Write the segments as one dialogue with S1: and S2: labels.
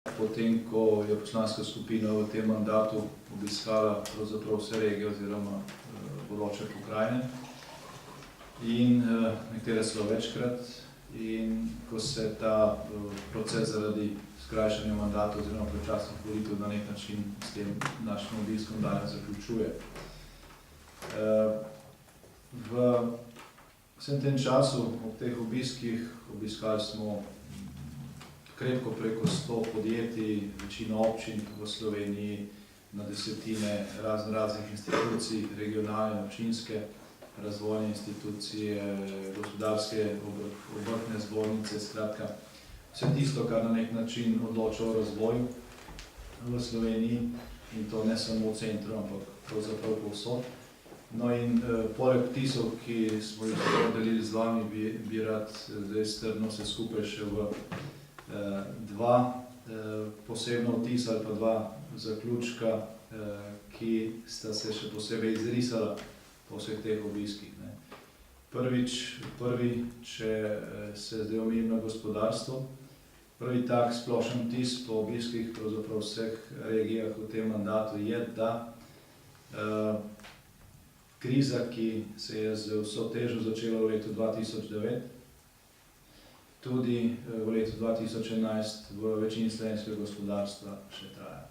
S1: Potem, ko je poslanska skupina v tem mandatu obiskala pravzaprav vse regije oziroma bodoče pokrajine in nekatere celo večkrat, in ko se ta proces zaradi skrajšanja mandata oziroma predčasnih volitev na nek način s tem našim obiskom danes zaključuje. V vsem tem času, ob teh obiskih, obiskali smo krepko preko 100 podjetij, večino občin v Sloveniji, na desetine raznih institucij, regionalne, občinske, razvojne institucije, gospodarske, obrtne zbornice, skratka, vse tisto, kar na nek način odloča o razvoju v Sloveniji, in to ne samo v centru, ampak pravzaprav povsod. No in poleg vtisov, ki smo jih delili z vami, bi rad zdaj strnil vse skupaj še v dva posebna vtisa ali pa dva zaključka, ki sta se še posebej izrisala po vseh teh obiskih. Prvi, če se zdaj omejim na gospodarstvo, prvi tak splošen vtis po obiskih pravzaprav vseh regijah v tem mandatu je, da kriza, ki se je z vso težo začela v letu 2009, tudi v letu 2011 v večini slovenskega gospodarstva še traja.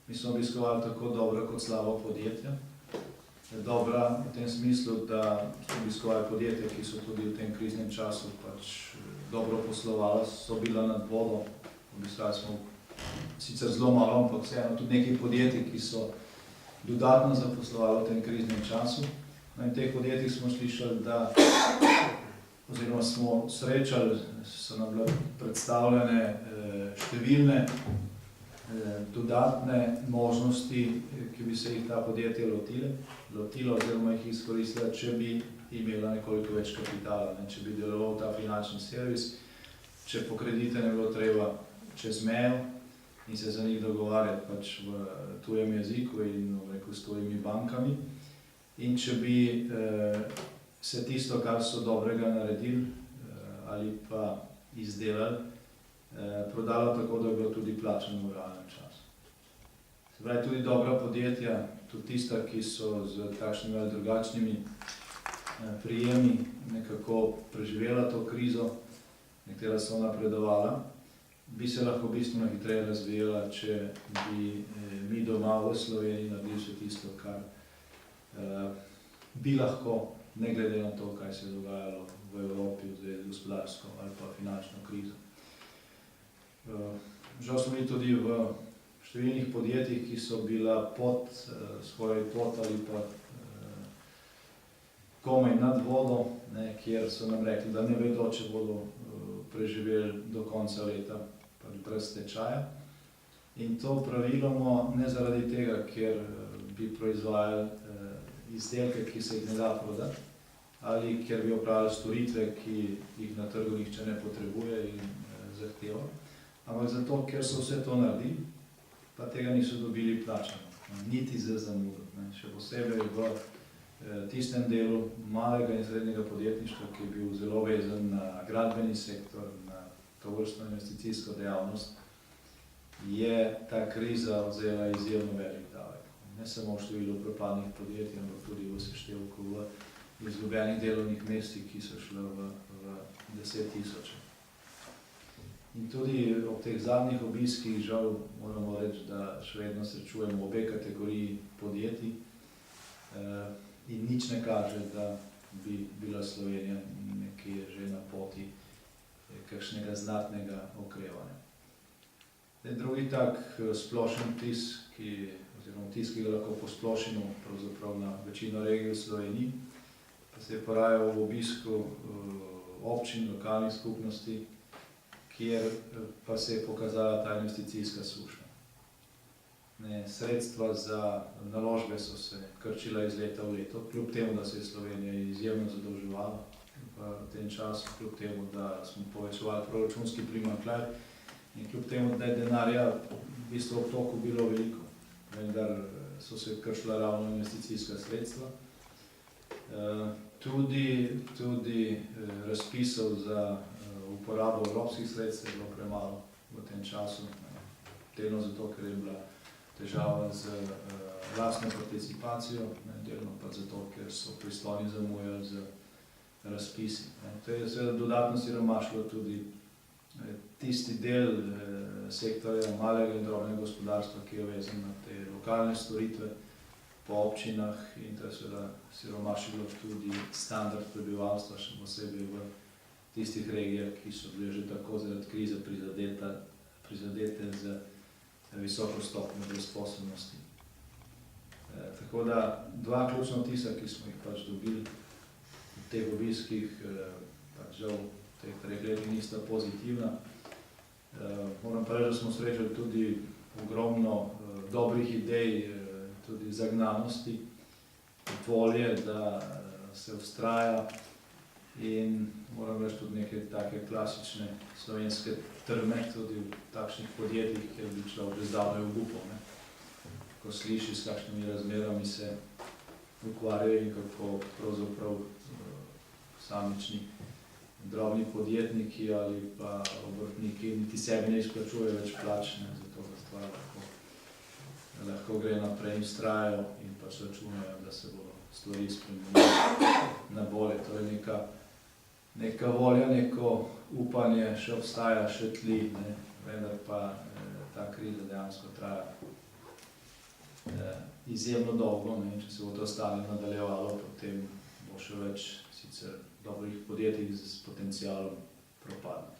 S1: Mi smo obiskovali tako dobra kot slaba podjetja. Dobra v tem smislu, da smo obiskovali podjetja, ki so tudi v tem kriznem času dobro poslovala, so bila nad vodo. Obiskali smo sicer zelo malo, ampak vseeno tudi nekaj podjetij, ki so dodatno zaposlovali v tem kriznem času. No in teh podjetjih smo slišali, da oziroma smo srečali, so nam bile predstavljene številne dodatne možnosti, ki bi se jih ta podjetja lotila oziroma jih izkoristila, če bi imela nekoliko več kapitala, če bi deloval ta finančni servis, če po kredite ne bilo treba čez mejo in se za njih dogovarjati v tujem jeziku in s tujimi bankami, in če bi se tisto, kar so dobrega naredili ali pa izdelali, prodalo tako, da je bilo tudi plačano v realnem času. Se pravi, tudi dobra podjetja, tudi tista, ki so z takšnimi ali drugačnimi prijemi nekako preživela to krizo, nekatera so napredovala, bi se lahko bistveno hitreje razvijala, če bi mi doma v Sloveniji naredili vse tisto, kar bi lahko, ne glede na to, kaj se je dogajalo v Evropi v zvezi z gospodarsko ali pa finančno krizo. Žal smo bili tudi v številnih podjetjih, ki so bila skoraj pod ali pa komaj nad vodo, kjer so nam rekli, da ne vedo, če bodo preživeli do konca leta brez stečaja. In to praviloma ne zaradi tega, ker bi proizvajali izdelke, ki se jih ne da prodati, ali ker bi opravili storitve, ki jih na trgu nihče ne potrebuje in zahteva, ampak zato, ker so vse to naredili, pa tega niso dobili plačano, niti za zamudo. Še posebej v tistem delu malega in srednjega podjetništva, ki je bil zelo vezan na gradbeni sektor, na tovrstno investicijsko dejavnost, je ta kriza vzela izjemno velik davek. Ne samo v številu propadnih podjetij, ampak tudi v seštevku v izgubljenih delovnih mestih, ki so šle v 10 tisoče. In tudi ob teh zadnjih obiskih, žal moramo reči, da še vedno srečujemo obe kategoriji podjetij in nič ne kaže, da bi bila Slovenija nekje že na poti kakšnega znatnega okrevanja. Drugi tak splošen vtis, oziroma vtis, ki ga lahko posplošimo pravzaprav na večino regij v Sloveniji, pa se je porajal v obisku občin, lokalnih skupnosti, kjer pa se je pokazala ta investicijska suša. Sredstva za naložbe so se krčila iz leta v leto, kljub temu, da se je Slovenija izjemno zadolževala v tem času, kljub temu, da smo povečevali proračunski primanjkljaj in kljub temu, da je denarja v bistvu v toku bilo veliko, vendar so se krčila ravno investicijska sredstva. Tudi razpisov za uporabo evropskih sredstev je bilo premalo v tem času. delno zato, ker je bila težava z lastno participacijo, delno pa zato, ker so pristojni zamujali z razpisi. To je seveda dodatno siromašilo tudi tisti del sektorja malega in drobnega gospodarstva, ki je vezan na te lokalne storitve po občinah, in to je seveda siromašilo tudi standard prebivalstva, še posebej v tistih regijah, ki so bile že tako zaradi krize prizadete z visoko stopnjo brezposelnosti. Tako da dva ključna vtisa, ki smo jih pač dobili v teh obiskih, pač žal v teh 3 letih nista pozitivna. Moram pa reči, da smo srečali tudi ogromno dobrih idej, tudi zagnanosti, volje, da se vztraja, in moram reči tudi neke take klasične slovenske trme, tudi v takšnih podjetjih, kjer bi človek že zdavnaj obupal, ko sliši, s kakšnimi razmerami se ukvarjajo in kako pravzaprav posamični drobni podjetniki ali pa obrtniki niti sebi ne izplačujejo več plač, zato da stvar lahko gre naprej in vztrajajo in pač računajo, da se bodo stvari spremenile na bolje. Torej neka volja, neko upanje še obstaja, še tli, vendar pa ta kriza dejansko traja izjemno dolgo, in če se bo to stanje nadaljevalo, potem bo še več sicer dobrih podjetij s potencialom propadlo.